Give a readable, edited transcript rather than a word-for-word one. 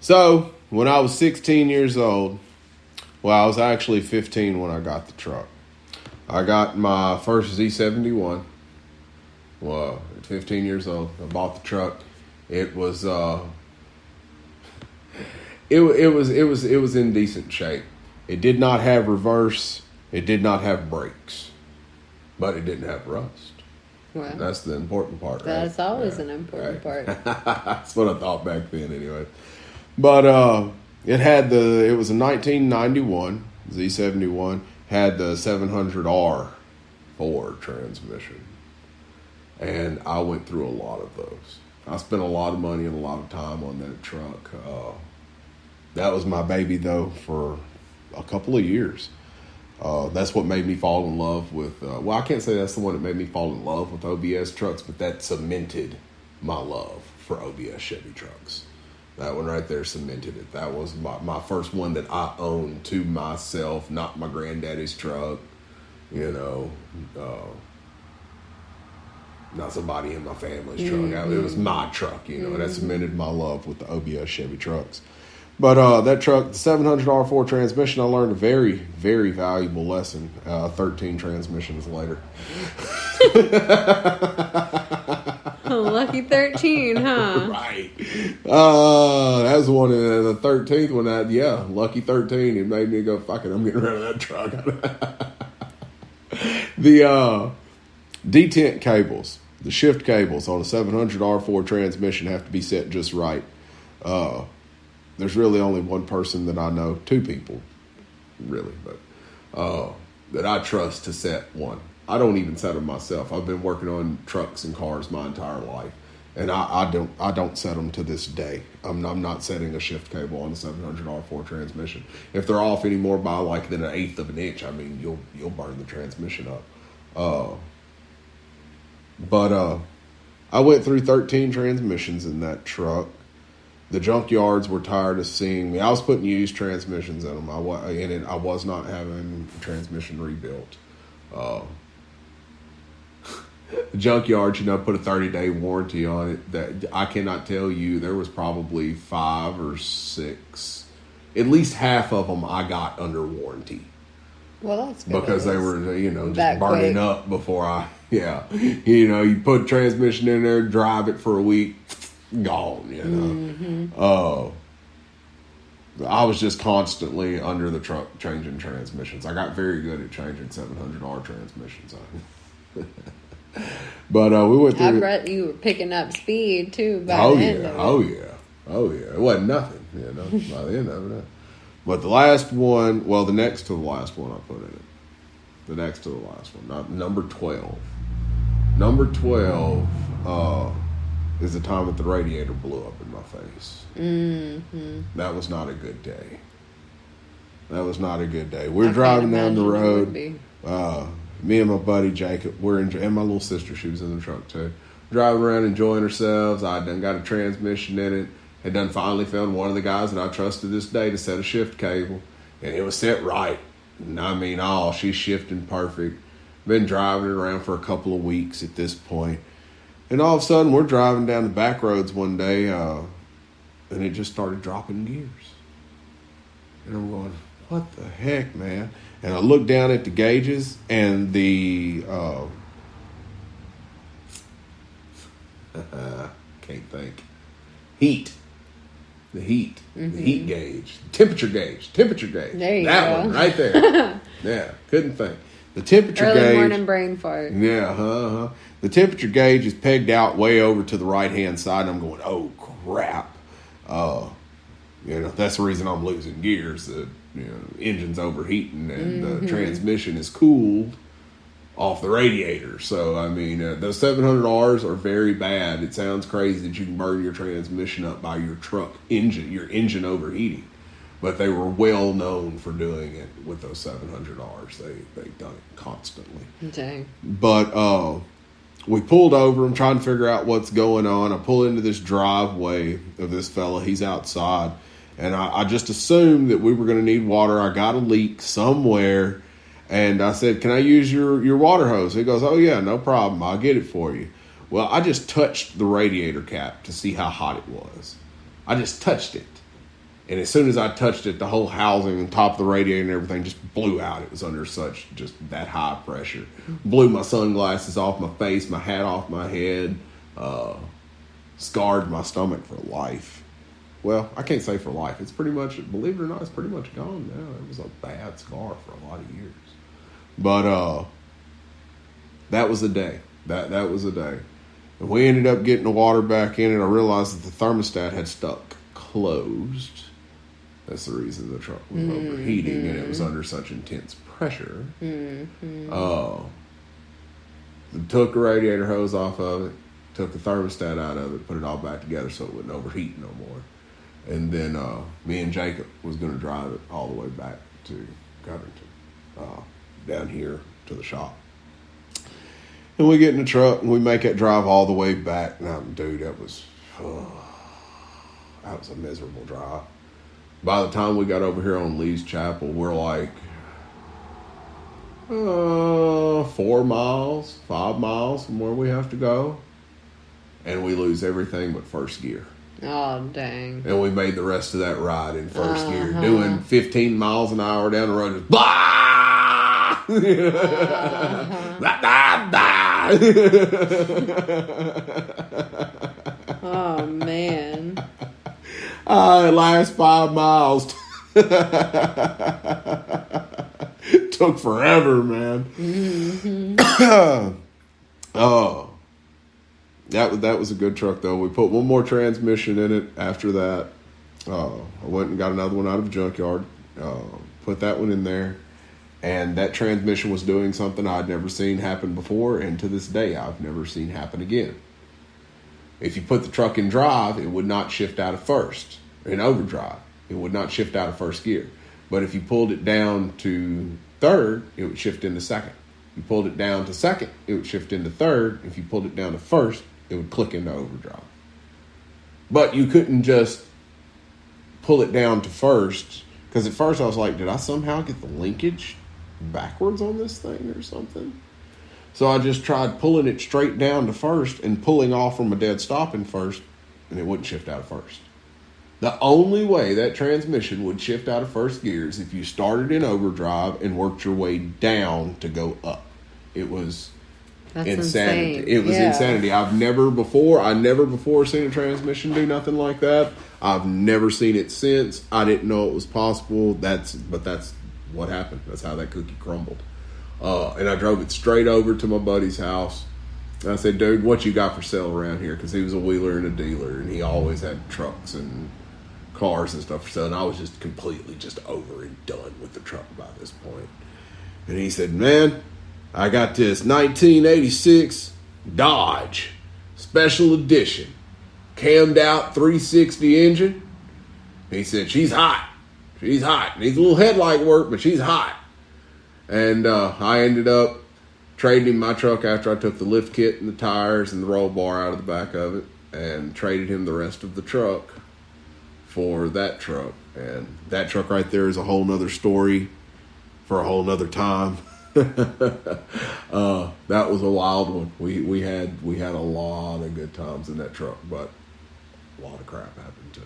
So, when I was 16 years old, well, I was actually 15 when I got the truck. I got my first Z71. Well, at 15 years old, I bought the truck. It was it was in decent shape. It did not have reverse. It did not have brakes, but it didn't have rust. Well, that's the important part. That's right? Always an important part. That's what I thought back then, anyway. But it was a 1991 Z71. Had the 700R Ford transmission, and I went through a lot of those. I spent a lot of money and a lot of time on that truck. That was my baby, though, for a couple of years. That's what made me fall in love with, well, I can't say that's the one that made me fall in love with OBS trucks, but that cemented my love for OBS Chevy trucks. That one right there cemented it. That was my first one that I owned to myself, not my granddaddy's truck, not somebody in my family's truck. Mm-hmm. It was my truck, That cemented my love with the OBS Chevy trucks. But that truck, the 700R Ford transmission, I learned a very, very valuable lesson 13 transmissions later. Lucky 13, huh? Right. That was one of the 13th one. Lucky 13. It made me go, fuck it, I'm getting rid of that truck. The detent cables, the shift cables on a 700R Ford transmission have to be set just right. There's really only one person that I know, two people, really, but that I trust to set one. I don't even set them myself. I've been working on trucks and cars my entire life, and I don't set them to this day. I'm not setting a shift cable on the 700R Ford transmission. If they're off any more by like than 1/8 of an inch, I mean you'll burn the transmission up. But I went through 13 transmissions in that truck. The junkyards were tired of seeing me. I was putting used transmissions in them. I was not having transmission rebuilt. The junkyards, put a 30-day warranty on it. That I cannot tell you. There was probably 5 or 6. At least half of them I got under warranty. Well, that's good. Because they were, just burning up before I, you put transmission in there, drive it for a week, gone, Mm-hmm. I was just constantly under the truck changing transmissions. I got very good at changing 700R transmissions. But we went through. I bet you were picking up speed too by the end of it. Oh yeah. It wasn't nothing, by the end of it. But the last one, the next to the last one I put in it. The next to the last one, not number 12. Number 12 is the time that the radiator blew up in my face. Mm-hmm. That was not a good day. We're driving down the road. Me and my buddy Jacob, and my little sister, she was in the truck too. Driving around enjoying ourselves. I done got a transmission in it. Had done finally found one of the guys that I trust to this day to set a shift cable. And it was set right. And I mean, she's shifting perfect. Been driving it around for a couple of weeks at this point. And all of a sudden, we're driving down the back roads one day, and it just started dropping gears. And I'm going, what the heck, man? And I look down at the gauges, and the can't think. Heat. The heat. Mm-hmm. The heat gauge. Temperature gauge. There you go. That one right there. Yeah, couldn't think. The temperature gauge. Early morning brain fart. Yeah, The temperature gauge is pegged out way over to the right-hand side, and I'm going, oh, crap. That's the reason I'm losing gears. The engine's overheating, and the transmission is cooled off the radiator. So, I mean, those 700Rs are very bad. It sounds crazy that you can burn your transmission up by your truck engine, your engine overheating. But they were well known for doing it with those 700Rs. They've done it constantly. Dang. But we pulled over. I'm trying to figure out what's going on. I pull into this driveway of this fella. He's outside. And I just assumed that we were going to need water. I got a leak somewhere. And I said, can I use your water hose? He goes, oh, yeah, no problem. I'll get it for you. Well, I just touched the radiator cap to see how hot it was. I just touched it. And as soon as I touched it, the whole housing and top of the radiator and everything just blew out. It was under such just that high pressure. Blew my sunglasses off my face, my hat off my head, scarred my stomach for life. Well, I can't say for life. It's pretty much, believe it or not, it's pretty much gone now. It was a bad scar for a lot of years. But that was the day. That was the day. And we ended up getting the water back in, and I realized that the thermostat had stuck closed. That's the reason the truck was overheating, and it was under such intense pressure. Took the radiator hose off of it, took the thermostat out of it, put it all back together so it wouldn't overheat no more. And then me and Jacob was going to drive it all the way back to Covington, down here to the shop. And we get in the truck, and we make that drive all the way back. Now, dude, that was a miserable drive. By the time we got over here on Lee's Chapel, we're like 4 miles, 5 miles from where we have to go. And we lose everything but first gear. Oh, dang. And we made the rest of that ride in first gear, doing 15 miles an hour down the road. Just, blah! Oh, man. Last 5 miles took forever, man. That was a good truck though. We put one more transmission in it after that. I went and got another one out of the junkyard. Put that one in there, and that transmission was doing something I'd never seen happen before, and to this day I've never seen happen again. If you put the truck in drive, it would not shift out of first. In overdrive, it would not shift out of first gear. But if you pulled it down to third, it would shift into second. If you pulled it down to second, it would shift into third. If you pulled it down to first, it would click into overdrive. But you couldn't just pull it down to first, because at first I was like, did I somehow get the linkage backwards on this thing or something? So I just tried pulling it straight down to first and pulling off from a dead stop in first, and it wouldn't shift out of first. The only way that transmission would shift out of first gear is if you started in overdrive and worked your way down to go up. It was insanity. Insane. It was insanity. I never before seen a transmission do nothing like that. I've never seen it since. I didn't know it was possible. That's what happened. That's how that cookie crumbled. And I drove it straight over to my buddy's house. And I said, dude, what you got for sale around here? Because he was a wheeler and a dealer, and he always had trucks and cars and stuff for sale. And I was just completely just over and done with the truck by this point. And he said, man, I got this 1986 Dodge Special Edition cammed out 360 engine. He said, she's hot. She's hot. Needs a little headlight work, but she's hot. And I ended up trading him my truck after I took the lift kit and the tires and the roll bar out of the back of it, and traded him the rest of the truck for that truck. And that truck right there is a whole nother story for a whole nother time. That was a wild one. We had a lot of good times in that truck, but a lot of crap happened too.